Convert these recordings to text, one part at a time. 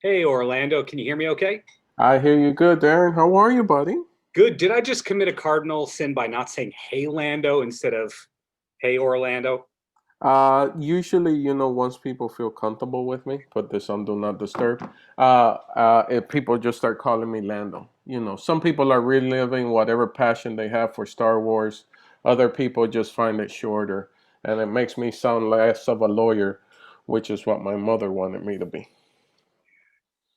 Hey, Orlando, can you hear me okay? I hear you good, Darren. How are you, buddy? Good. Did I just commit a cardinal sin by not saying hey, Lando instead of hey, Orlando? Usually, once people feel comfortable with me, put this on Do Not Disturb. If people just start calling me Lando. Some people are reliving whatever passion they have for Star Wars. Other people just find it shorter, and it makes me sound less of a lawyer, which is what my mother wanted me to be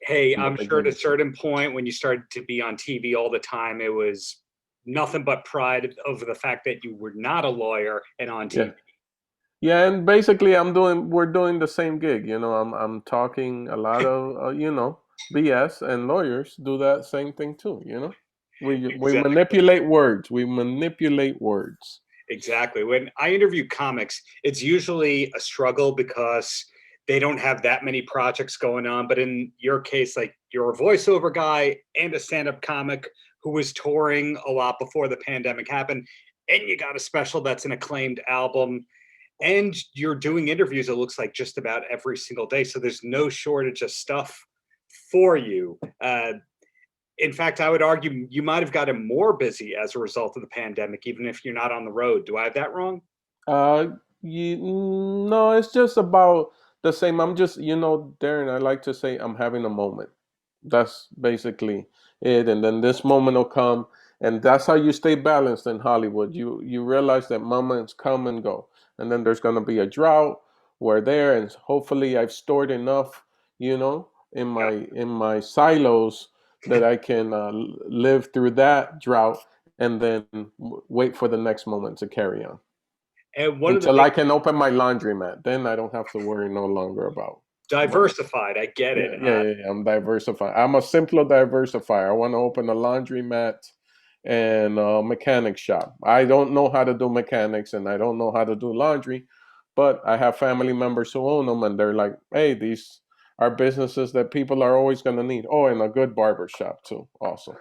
Hey, in the I'm sure at a beginning. certain point when you started to be on TV all the time, it was nothing but pride over the fact that you were not a lawyer and on Yeah. TV. Yeah, and basically, we're doing the same gig. I'm talking a lot of, BS, and lawyers do that same thing too. We Exactly. manipulate words. We manipulate words. Exactly. When I interview comics, it's usually a struggle because they don't have that many projects going on. But in your case, like you're a voiceover guy and a stand up comic who was touring a lot before the pandemic happened, and you got a special that's an acclaimed album, and you're doing interviews, it looks like just about every single day. So there's no shortage of stuff for you. In fact, I would argue you might have gotten more busy as a result of the pandemic, even if you're not on the road. Do I have that wrong? Uh, no, it's just about the same. I'm just, Darren, I like to say I'm having a moment. That's basically it. And then this moment will come, and that's how you stay balanced in Hollywood. You realize that moments come and go, and then there's gonna be a drought. We're there, and hopefully I've stored enough, in Yeah. my silos that I can live through that drought, and then wait for the next moment to carry on And one of the until big I can open my laundromat. Then I don't have to worry no longer about money. diversified, I get it. Yeah. I'm diversifying. I'm a simpler diversifier. I want to open a laundromat and a mechanic shop. I don't know how to do mechanics and I don't know how to do laundry, but I have family members who own them, and they're like, "Hey, these are businesses that people are always going to need." Oh, and a good barber shop too, also.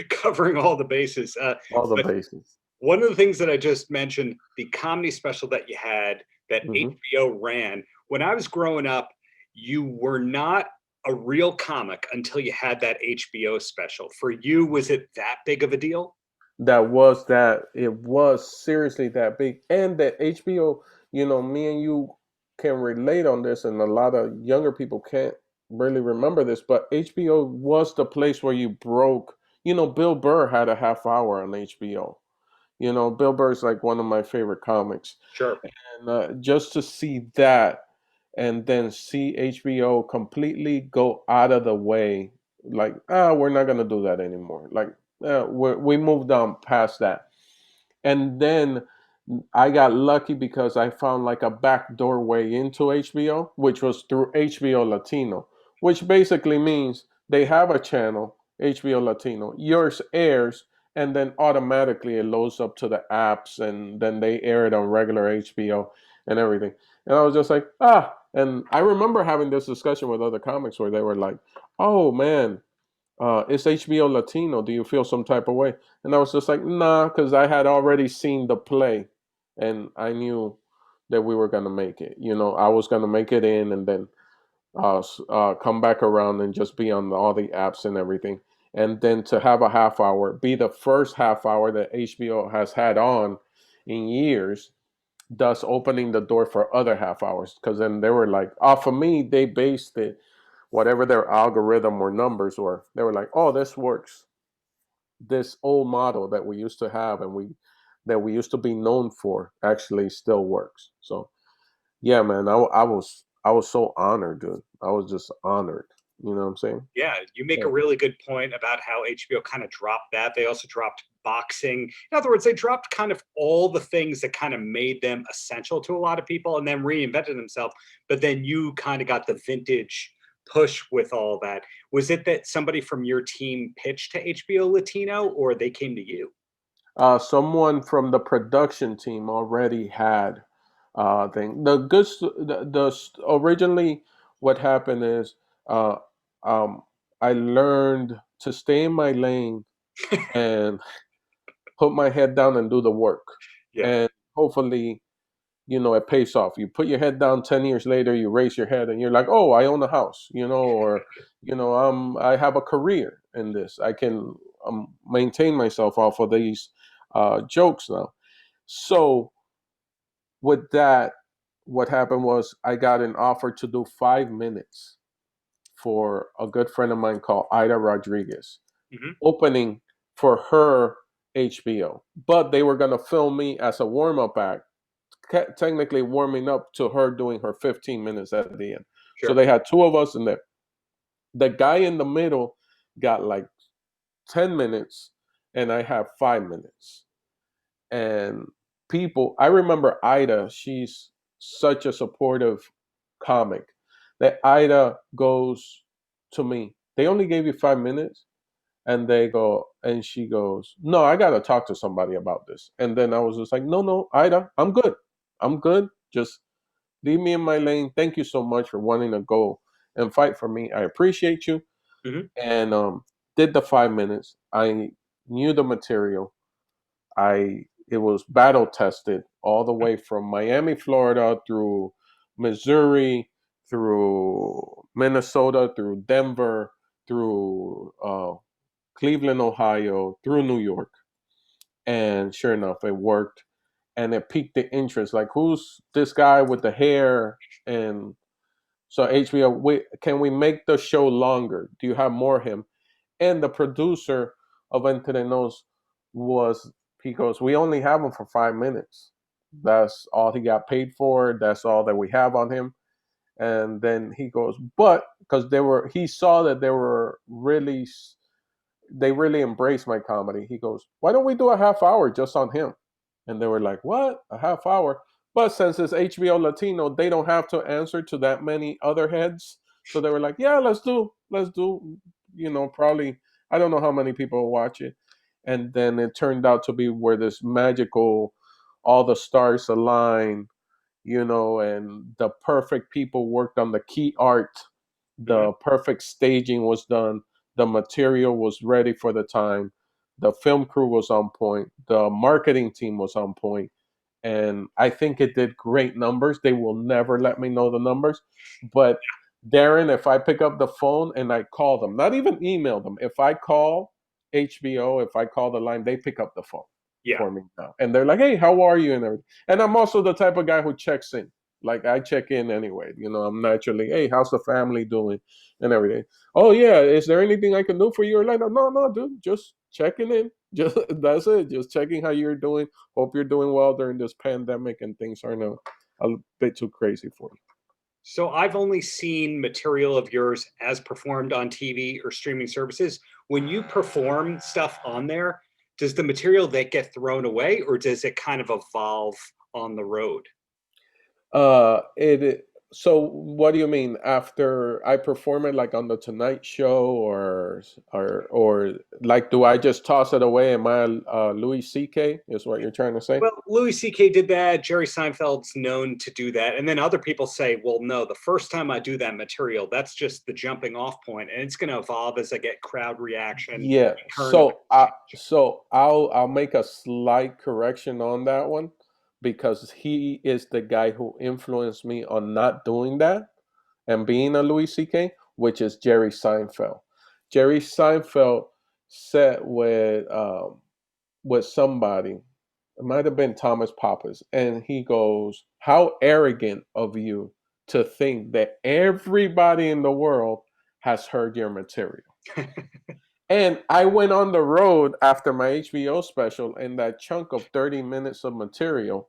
Covering all the bases. All the But bases. one of the things that I just mentioned, the comedy special that you had that Hmm. HBO ran, when I was growing up, you were not a real comic until you had that HBO special. For you, was it that big of a deal? It was seriously that big, and that HBO, me and you can relate on this, and a lot of younger people can't really remember this, but HBO was the place where you broke. Bill Burr had a half hour on HBO. Bill Burr's like one of my favorite comics, Sure. and just to see that, and then see HBO completely go out of the way, like, we're not gonna do that anymore. Like, we moved on past that, and then I got lucky because I found like a back doorway into HBO, which was through HBO Latino, which basically means they have a channel, HBO Latino, yours airs, and then automatically it loads up to the apps, and then they air it on regular HBO and everything. And I was just like, and I remember having this discussion with other comics where they were like, "Oh man, it's HBO Latino. Do you feel some type of way?" And I was just like, nah, because I had already seen the play, and I knew that we were gonna make it. I was gonna make it in, and then come back around and just be on all the apps and everything. And then to have a half hour, be the first half hour that HBO has had on in years, thus opening the door for other half hours. Because then they were like, for me, they based it, whatever their algorithm or numbers were, they were like, "Oh, this works. This old model that we used to have, and we used to be known for, actually still works." So yeah, man, I was so honored, dude. I was just honored. You know what I'm saying? Yeah, you make Yeah. a really good point about how HBO kind of dropped that. They also dropped boxing. In other words, they dropped kind of all the things that kind of made them essential to a lot of people and then reinvented themselves. But then you kind of got the vintage push with all that. Was it that somebody from your team pitched to HBO Latino or they came to you? Someone from the production team already had thing. The good, originally what happened is, uh, um, I learned to stay in my lane and put my head down and do the work, Yeah. and hopefully it pays off. You put your head down 10 years later, you raise your head and you're like, oh, I own a house, or, I have a career in this. I can maintain myself off of these jokes now. So with that, what happened was I got an offer to do 5 minutes for a good friend of mine called Ida Rodriguez, Hmm. opening for her HBO. But they were going to film me as a warm up act, technically warming up to her doing her 15 minutes at the end. So Sure. they had two of us, and the guy in the middle got like 10 minutes, and I have 5 minutes. And I remember Ida, she's such a supportive comic that Ida goes to me, they only gave you 5 minutes. And she goes, no, I got to talk to somebody about this. And then I was just like, no, no, Ida, I'm good. I'm good. Just leave me in my lane. Thank you so much for wanting to go and fight for me. I appreciate you. Hmm. And did the 5 minutes. I knew the material. It was battle tested all the way from Miami, Florida, through Missouri, through Minnesota, through Denver, through Cleveland, Ohio, through New York. And sure enough, it worked. And it piqued the interest. Like, who's this guy with the hair? And so HBO, can we make the show longer? Do you have more of him? And the producer of Entre Nos he goes, we only have him for 5 minutes. That's all he got paid for. That's all that we have on him. And then he goes, but because he saw that they really embraced my comedy. He goes, why don't we do a half hour just on him? And they were like, what? A half hour? But since it's HBO Latino, they don't have to answer to that many other heads. So they were like, yeah, let's do, probably, I don't know how many people will watch it. And then it turned out to be where this magical, all the stars align, and the perfect people worked on the key art. Hmm. The perfect staging was done. The material was ready for the time. The film crew was on point. The marketing team was on point. And I think it did great numbers. They will never let me know the numbers. But Darren, if I pick up the phone and I call them, not even email them, if I call HBO, if I call the line, they pick up the phone Yeah. for me now. And they're like, hey, how are you? And everything. And I'm also the type of guy who checks in. Like, I check in anyway. I'm naturally, hey, how's the family doing? And everything. Oh yeah, is there anything I can do for you? Or like, no, no, dude, just checking in. Just that's it. Just checking how you're doing. Hope you're doing well during this pandemic and things aren't a bit too crazy for you. So I've only seen material of yours as performed on TV or streaming services. When you perform stuff on there, does the material that get thrown away or does it kind of evolve on the road? It. So, what do you mean after I perform it, like on the Tonight Show, or like, do I just toss it away? Am I Louis C.K.? Is what you're trying to say? Well, Louis C.K. did that. Jerry Seinfeld's known to do that. And then other people say, well, no, the first time I do that material, that's just the jumping off point, and it's going to evolve as I get crowd reaction, Yeah. turn of So I'll make a slight correction on that one because he is the guy who influenced me on not doing that and being a Louis C.K., which is Jerry Seinfeld. Jerry Seinfeld said with somebody, it might have been Thomas Pappas, and he goes, "How arrogant of you to think that everybody in the world has heard your material." And I went on the road after my HBO special, and that chunk of 30 minutes of material,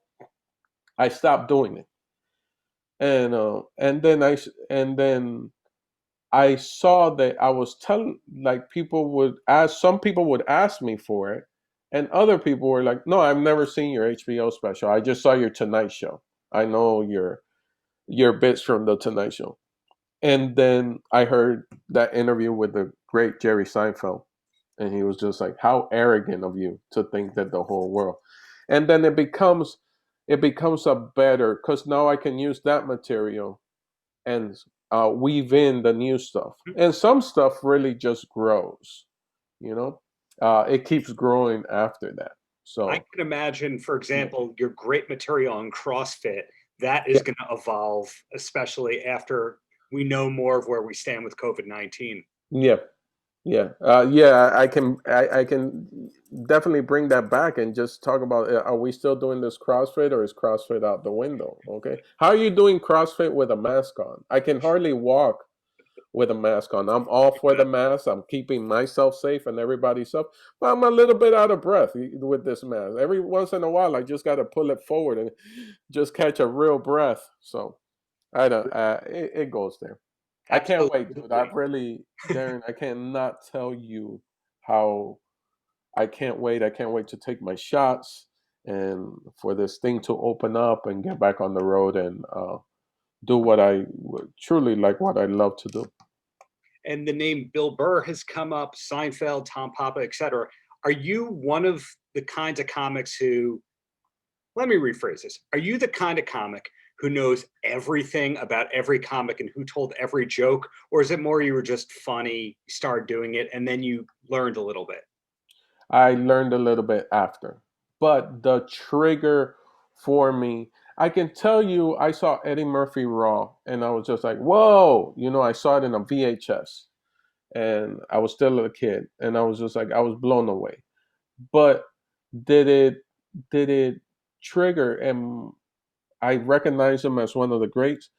I stopped doing it. And then I saw that I was telling, like, some people would ask me for it, and other people were like, "No, I've never seen your HBO special. I just saw your Tonight Show. I know your bits from the Tonight Show." And then I heard that interview with the great Jerry Seinfeld, and he was just like, "How arrogant of you to think that the whole world." And then it becomes a better, because now I can use that material and weave in the new stuff. And some stuff really just grows, you know. It keeps growing after that. I So can imagine, for yeah, example, your great material on CrossFit, that is yeah, going to evolve, especially after we know more of where we stand with COVID-19. yeah. Yeah, yeah, I can definitely bring that back and just talk about are we still doing this CrossFit or is CrossFit out the window? Okay, how are you doing CrossFit with a mask on? I can hardly walk with a mask on. I'm all for the mask. I'm keeping myself safe and everybody safe, but I'm a little bit out of breath with this mask. Every once in a while, I just got to pull it forward and just catch a real breath. So I don't. It goes there. I can't wait, dude. I Absolutely. really, Darren. I cannot tell you how I can't wait. I can't wait to take my shots and for this thing to open up and get back on the road and do what I truly like, what I love to do. And the name Bill Burr has come up, Seinfeld, Tom Papa, etc. Are you one of the kinds of comics who, let me rephrase this, are you the kind of comic who knows everything about every comic and who told every joke? Or is it more you were just funny, you started doing it, and then you learned a little bit? I learned a little bit after, but the trigger for me, I can tell you, I saw Eddie Murphy Raw, and I was just like, "Whoa!" I saw it in a VHS, and I was still a kid, and I was just like, I was blown away. But did it did it trigger? And I recognize him as one of the greats.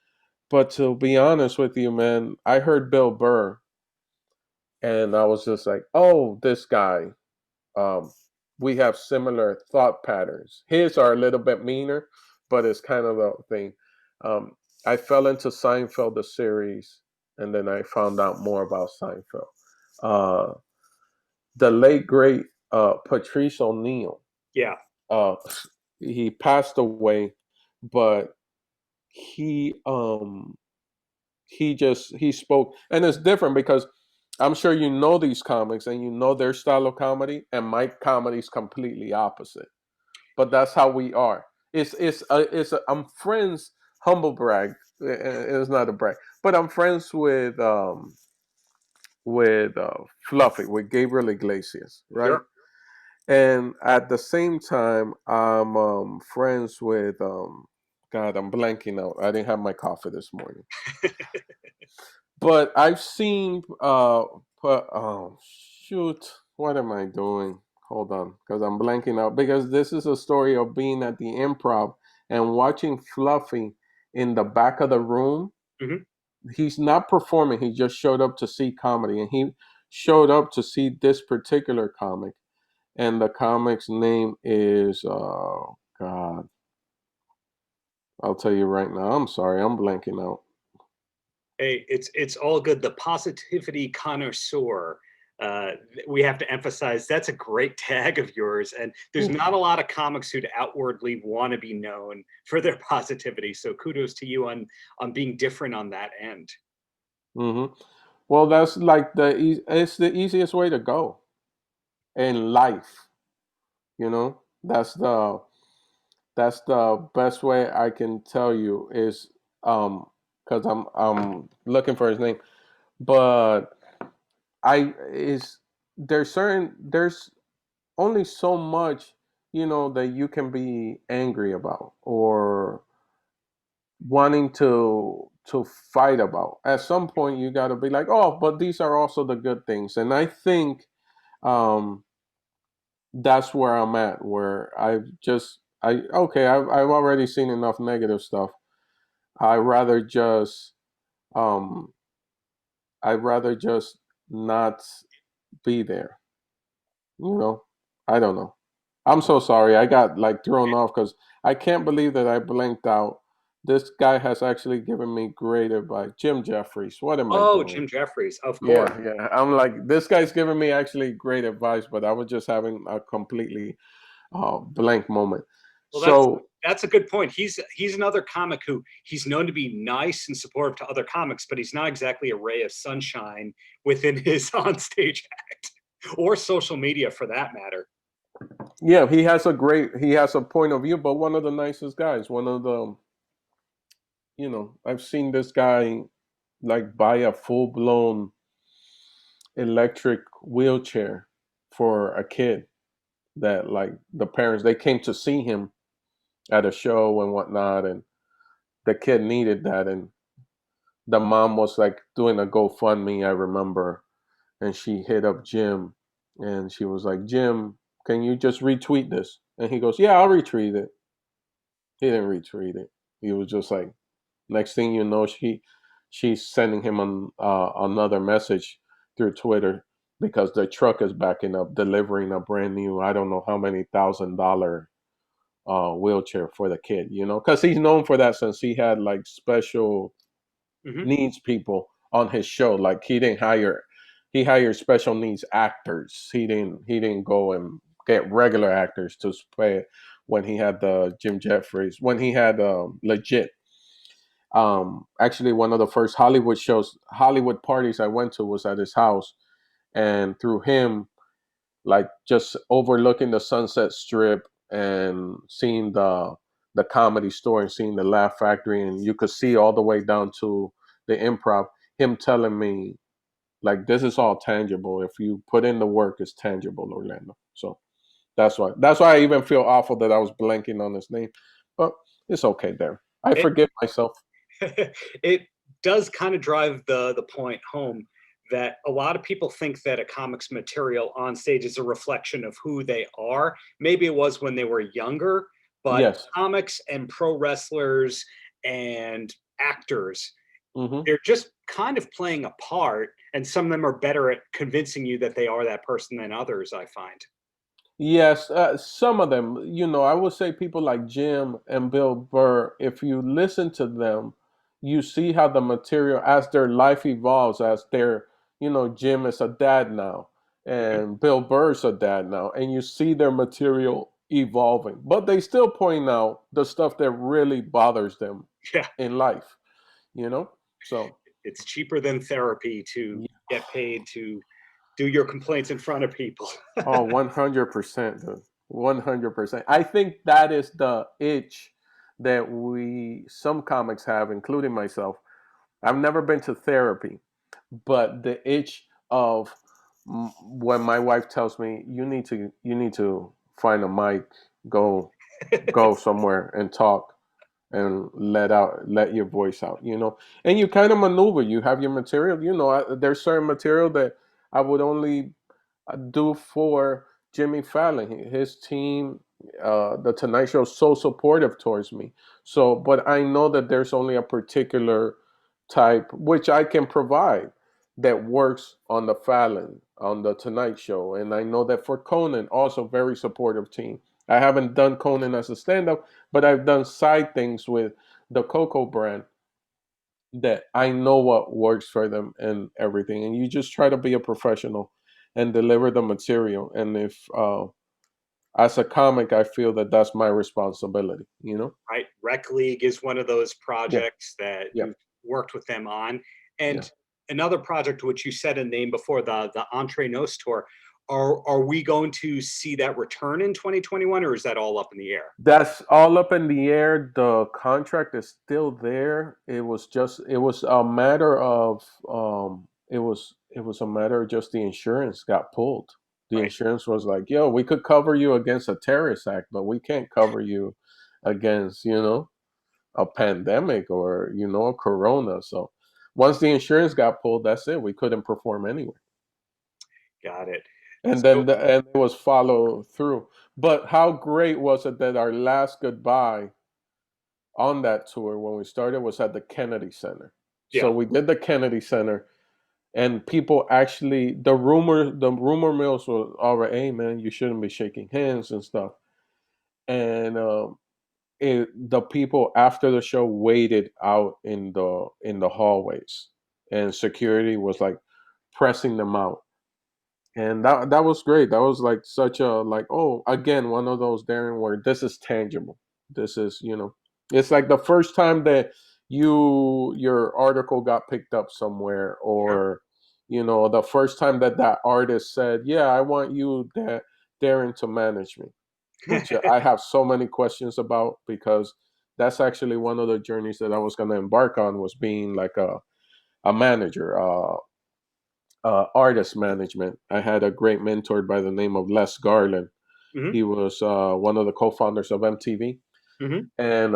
But to be honest with you, man, I heard Bill Burr, and I was just like, "Oh, this guy." Um, we have similar thought patterns. His are a little bit meaner, but it's kind of the thing. Um, I fell into Seinfeld, the series, and then I found out more about Seinfeld. Uh, the late great Patrice O'Neill. Yeah. Uh, he passed away, but he um he spoke, and it's different because I'm sure you know these comics and you know their style of comedy, and my comedy is completely opposite. But that's how we are. I'm friends. Humble brag. It's not a brag, but I'm friends with Fluffy, with Gabriel Iglesias, right? Sure. And at the same time, I'm friends with God, I'm blanking out. I didn't have my coffee this morning, but I've seen oh shoot, what am I doing? Hold on, because I'm blanking out. Because this is a story of being at the improv and watching Fluffy in the back of the room. Mhm. He's not performing. He just showed up to see comedy, and he showed up to see this particular comic. And the comic's name is God. I'll tell you right now. I'm sorry, I'm blanking out. Hey, it's all good. The positivity connoisseur. Uh, we have to emphasize that's a great tag of yours, and there's not a lot of comics who'd outwardly want to be known for their positivity. So kudos to you on being different on that end. Hmm. Well, that's like it's the easiest way to go in life. You know, that's the best way I can tell you is because I'm looking for his name, but I is there's only so much that you can be angry about or wanting to fight about. At some point, you got to be like, oh, but these are also the good things, and I think um that's where I'm at, where I've already seen enough negative stuff. I rather just um I'd rather just not be there. You know, I don't know. I'm so sorry. I got like thrown off because I can't believe that I blanked out. This guy has actually given me great advice. Jim Jeffries. What am I Oh, doing? Jim Jeffries, of course. Yeah, yeah. I'm like, this guy's giving me actually great advice, but I was just having a completely blank moment. Well, that's So, that's a good point. He's another comic who he's known to be nice and supportive to other comics, but he's not exactly a ray of sunshine within his onstage act or social media for that matter. yeah, he has a point of view, but one of the nicest guys. One of the, I've seen this guy like buy a full blown electric wheelchair for a kid. that like the parents, they came to see him at a show and whatnot, and the kid needed that, and the mom was like doing a GoFundMe, I remember, and she hit up Jim, and she was like, Jim, can you just retweet this? And he goes, yeah, I'll retweet it. He didn't retweet it. He was just like, next thing you know, she's sending him another message through Twitter because the truck is backing up, delivering a brand new, I don't know how many $1,000 wheelchair for the kid, because he's known for that since he had like special Hmm. needs people on his show. Like he hired special needs actors. He didn't go and get regular actors to play when he had the Jim Jeffries, when he had legit. Actually, one of the first Hollywood parties I went to was at his house, and through him, like just overlooking the Sunset Strip and seeing the Comedy Store and seeing the Laugh Factory, and you could see all the way down to the Improv. Him telling me like this is all tangible. If you put in the work, it's tangible, Orlando. So that's why I even feel awful that I was blanking on his name, but it's okay there. I It forgive myself. it does kind of drive the point home that a lot of people think that a comic's material on stage is a reflection of who they are. Maybe it was when they were younger, but Yes. comics and pro wrestlers and actors, Hmm. they're just kind of playing a part, and some of them are better at convincing you that they are that person than others, I find. Yes, some of them, I would say people like Jim and Bill Burr, if you listen to them, you see how the material, as their life evolves, as Jim is a dad now, Mhm. and Bill Burr's a dad now, and you see their material evolving. But they still point out the stuff that really bothers them Yeah, in life, you know? So, it's cheaper than therapy to yeah. get paid to do your complaints in front of people. Oh, 100%, dude. 100%. I think that is the itch that some comics have, including myself. I've never been to therapy, but the itch of when my wife tells me you need to find a mic, go go somewhere and talk and let your voice out, and you kind of maneuver. You have your material, there's certain material that I would only do for Jimmy Fallon. His team, the Tonight Show, is so supportive towards me. So, but I know that there's only a particular type which I can provide that works on the Fallon, on the Tonight Show, and I know that for Conan, also very supportive team. I haven't done Conan as a stand-up, but I've done side things with the Coco brand that I know what works for them and everything. And you just try to be a professional and deliver the material. And if, as a comic, I feel that that's my responsibility. Right? Rec League is one of those Yeah, projects that yeah, you've worked with them on. yeah. And another project which you said a name before, the Entre Nos tour. Are we going to see that return in 2021, or is that all up in the air? That's all up in the air. The contract is still there. It was a matter of, it was a matter of just the insurance got pulled. The Right. insurance was like, yo, we could cover you against a terrorist act, but we can't cover you against, a pandemic or, a corona. So once the insurance got pulled, that's it. We couldn't perform anyway. Got it. And So and it was follow through. But how great was it that our last goodbye on that tour when we started was at the Kennedy Center. So yeah, we did the Kennedy Center, and people actually, the rumor mills were all right. Hey man, you shouldn't be shaking hands and stuff. And the people after the show waited out in the hallways, and security was like pressing them out, and that was great. That was like such a, like, oh, again, one of those, Darren, where this is tangible. This is, it's like the first time that your article got picked up somewhere, sure. or the first time that artist said, yeah, I want you, Darren, to manage me, which I have so many questions about, because that's actually one of the journeys that I was going to embark on, was being like a manager, artist management. I had a great mentor by the name of Les Garland, Hmm. He was one of the co-founders of MTV, Hmm. and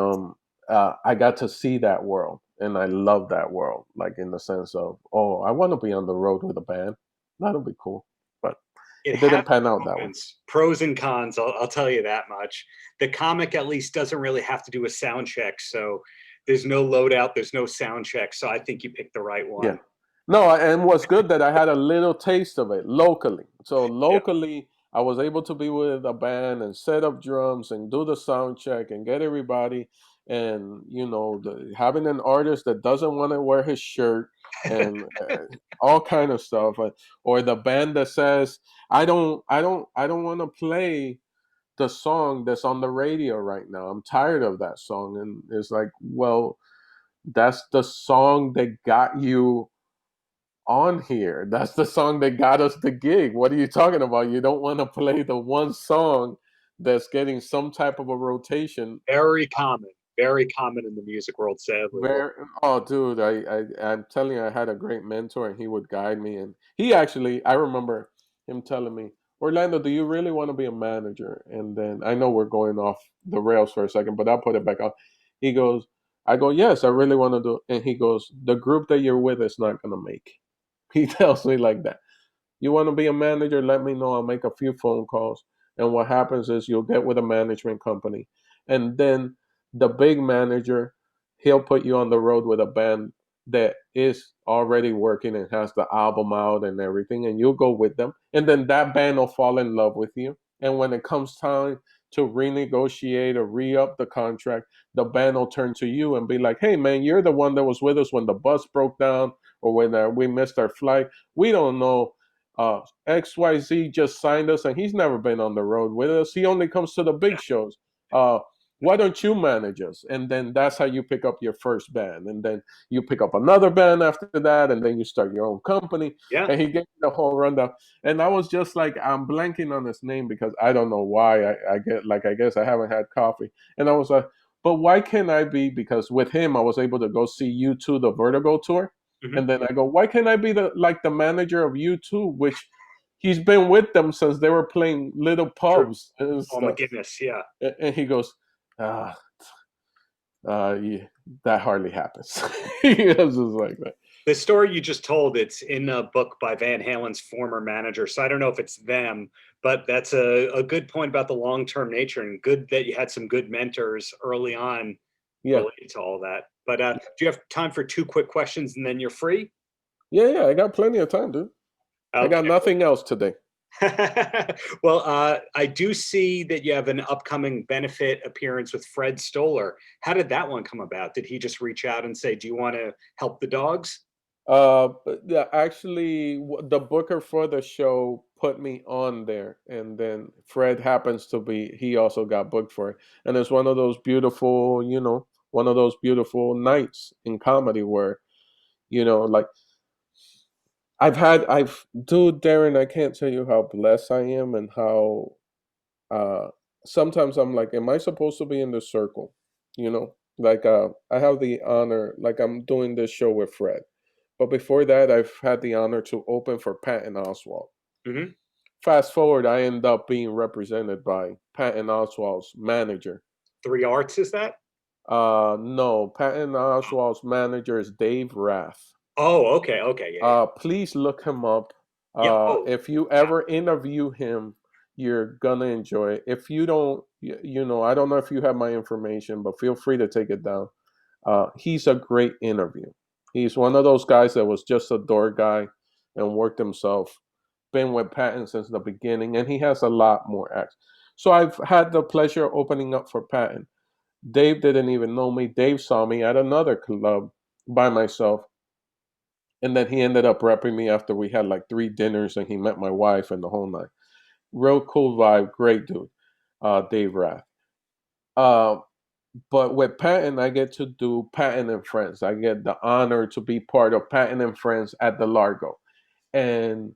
I got to see that world, and I love that world. Like in the sense of, oh, I want to be on the road with a band. That'll be cool, but It it has didn't pan out that way. moments, pros and cons. I'll tell you that much. The comic at least doesn't really have to do a sound check, so there's no loadout, there's no sound check. So I think you picked the right Yeah. one. No, and what's good that I had a little taste of it locally. So Yeah. locally, I was able to be with a band and set up drums and do the sound check and get everybody, and having an artist that doesn't want to wear his shirt and all kind of stuff, or the band that says, I don't want to play the song that's on the radio right now. I'm tired of that song, and it's like, well, that's the song that got you on here. That's the song that got us the gig. What are you talking about? You don't want to play the one song that's getting some type of a rotation. Very common in the music world, sadly. Very, oh, dude, I'm telling you, I had a great mentor, and he would guide me. And he actually, I remember him telling me, Orlando, do you really want to be a manager? And then I know we're going off the rails for a second, but I'll put it back on. He goes, I go, yes, I really want to do it. And he goes, the group that you're with is not going to make. He tells me like that. You want to be a manager? Let me know. I'll make a few phone calls. And what happens is you'll get with a management company. And then the big manager, he'll put you on the road with a band that is already working and has the album out and everything. And you'll go with them. And then that band will fall in love with you. And when it comes time to renegotiate or re up the contract, the band will turn to you and be like, hey, man, you're the one that was with us when the bus broke down or when we missed our flight. We don't know XYZ just signed us and he's never been on the road with us. He only comes to the big shows. Uh, why don't you manage us? And then that's how you pick up your first band. And then you pick up another band after that. And then you start your own company. Yeah. And he gave me the whole rundown. And I was just like, I'm blanking on his name because I don't know why. I guess I haven't had coffee. And I was like, but why can't I be? Because with him, I was able to go see U2, the Vertigo tour. Hmm. And then I go, why can't I be the manager of U2, which he's been with them since they were playing little True. pubs and Oh my stuff. goodness. Yeah. And he goes, ah, yeah, that hardly happens. He was just like that. The story you just told, it's in a book by Van Halen's former manager. So I don't know if it's them, but that's a good point about the long-term nature, and good that you had some good mentors early on Yeah, related to all that. But do you have time for two quick questions and then you're free? yeah. I got plenty of time, dude. I got Okay. nothing else today. Well, I do see that you have an upcoming benefit appearance with Fred Stoller. How did that one come about? Did he just reach out and say, "Do you want to help the dogs?" But yeah, actually, the booker for the show put me on there, and then Fred happens to be. He also got booked for it, and it's one of those beautiful, one of those beautiful nights in comedy where, like dude, Darren, I can't tell you how blessed I am and how uh sometimes I'm like, am I supposed to be in the circle? Like I have the honor, like I'm doing this show with Fred. But before that, I've had the honor to open for Patton Oswalt. Hmm. Fast forward, I end up being represented by Patton Oswalt's manager. Three Arts is that? No, Patton Oswalt's manager is Dave Rath. Oh, okay, okay, yeah, yeah, Please look him up. yeah. Oh, If you ever interview him, you're gonna enjoy it. If you don't, I don't know if you have my information, but feel free to take it down. He's a great interview. He's one of those guys that was just a door guy and worked himself. Been with Patton since the beginning, and he has a lot more acts. So I've had the pleasure of opening up for Patton. Dave didn't even know me. Dave saw me at another club by myself, and then he ended up repping me after we had like 3 dinners, and he met my wife and the whole night. Real cool vibe, great dude, Dave Rath. Uh, but with Patton, I get to do Patton and Friends. I get the honor to be part of Patton and Friends at the Largo. And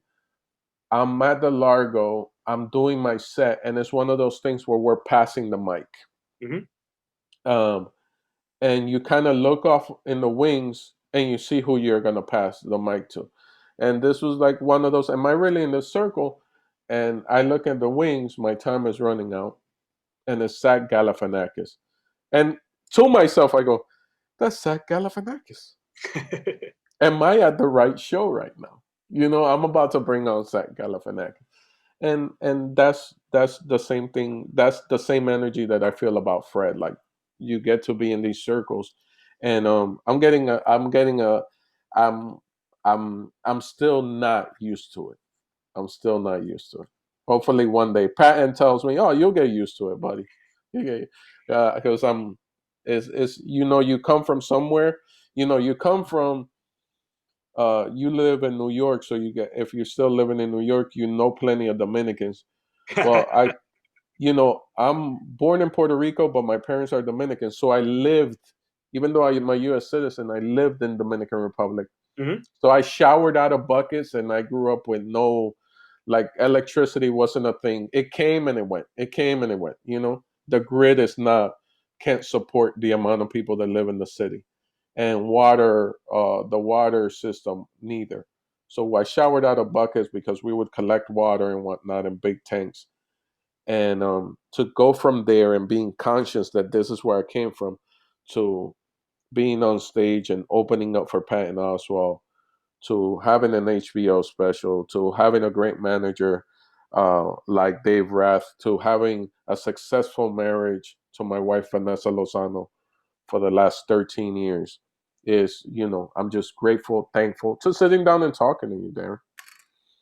I'm at the Largo, I'm doing my set, and it's one of those things where we're passing the mic. hmm. Um, and you kind of look off in the wings and you see who you're going to pass the mic to. And this was like one of those, am I really in the circle? and I look at the wings. My time is running out, and it's Zach Galifianakis. And to myself, I go, "That's Zach Galifianakis. Am I at the right show right now? I'm about to bring on Zach Galifianakis." And that's the same thing. That's the same energy that I feel about Fred. Like, you get to be in these circles, and I'm I'm still not used to it. I'm still not used to it. Hopefully one day Patton tells me, "Oh, you'll get used to it, buddy." You get because it's you come from somewhere. You come from you live in New York, so if you're still living in New York, plenty of Dominicans. Well, I'm born in Puerto Rico, but my parents are Dominican, so I lived, even though I'm a U.S. citizen, I lived in Dominican Republic. Mhm. So I showered out of buckets, and I grew up with no, like, electricity wasn't a thing. It came and it went. It came and it went. The grid can't support the amount of people that live in the city, and the water system neither. So I showered out of buckets because we would collect water and whatnot in big tanks. And to go from there and being conscious that this is where I came from, to being on stage and opening up for Patton Oswalt, to having an HBO special, to having a great manager like Dave Rath, to having a successful marriage to my wife Vanessa Lozano for the last 13 years, I'm just grateful, thankful to sitting down and talking to you, Darren.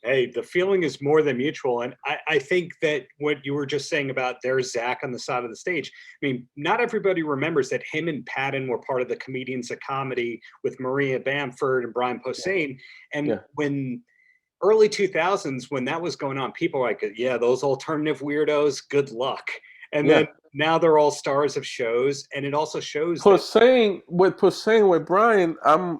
Hey, the feeling is more than mutual. And I think that what you were just saying about there's Zach on the side of the stage. I mean, not everybody remembers that him and Patton were part of the Comedians of Comedy with Maria Bamford and Brian Posehn. And Yeah. when early 2000s, when that was going on, people were like, yeah, those alternative weirdos, good luck. And then now they're all stars of shows. And it also shows Posehn with Brian,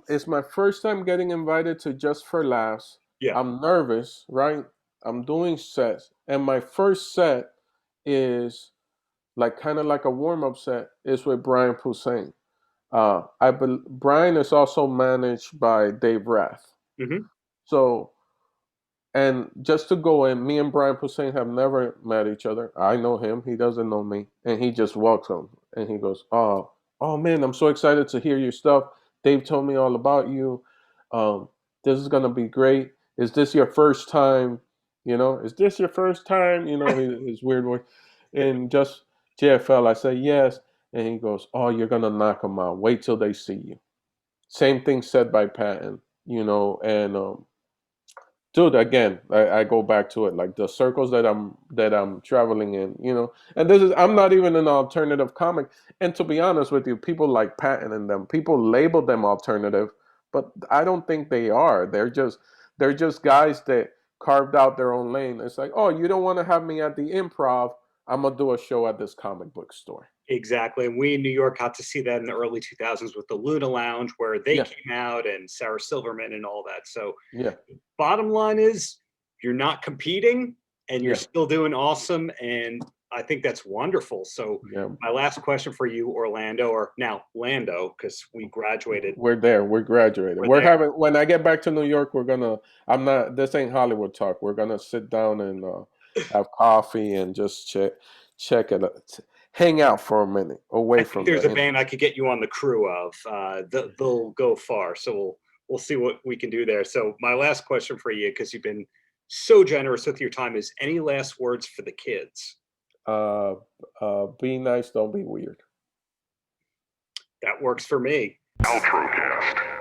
it's my first time getting invited to Just for Laughs. Yeah. I'm nervous, right? I'm doing sets, and my first set is kind of like a warm-up set. Is with Brian Posehn. Brian is also managed by Dave Rath. Mm-hmm. So, and just to go in, me and Brian Posehn have never met each other. I know him; he doesn't know me, and he just walks on, and he goes, "Oh man, I'm so excited to hear your stuff. Dave told me all about you. This is gonna be great. Is this your first time? Is this your first time? His weird voice." And just JFL, I say yes, and he goes, "Oh, you're gonna knock them out. Wait till they see you." Same thing said by Patton, and dude, again, I go back to it, like the circles that I'm traveling in, and I'm not even an alternative comic. And to be honest with you, people like Patton and them, people label them alternative, but I don't think they are. They're just guys that carved out their own lane. It's like, oh, you don't want to have me at the Improv, I'm gonna do a show at this comic book store. Exactly. And we in New York got to see that in the early 2000s with the Luna Lounge, where they came out, and Sarah Silverman and all that. So bottom line is, you're not competing and you're still doing awesome. And I think that's wonderful. So my last question for you, Orlando, or now Lando, because we graduated. We're there. We're graduated. When I get back to New York, this ain't Hollywood talk. We're going to sit down and have coffee and just check it out. Hang out for a minute away from there's a band I could get you on the crew of. They'll go far. So we'll see what we can do there. So my last question for you, because you've been so generous with your time, is any last words for the kids? Be nice, don't be weird. That works for me. Paltrocast.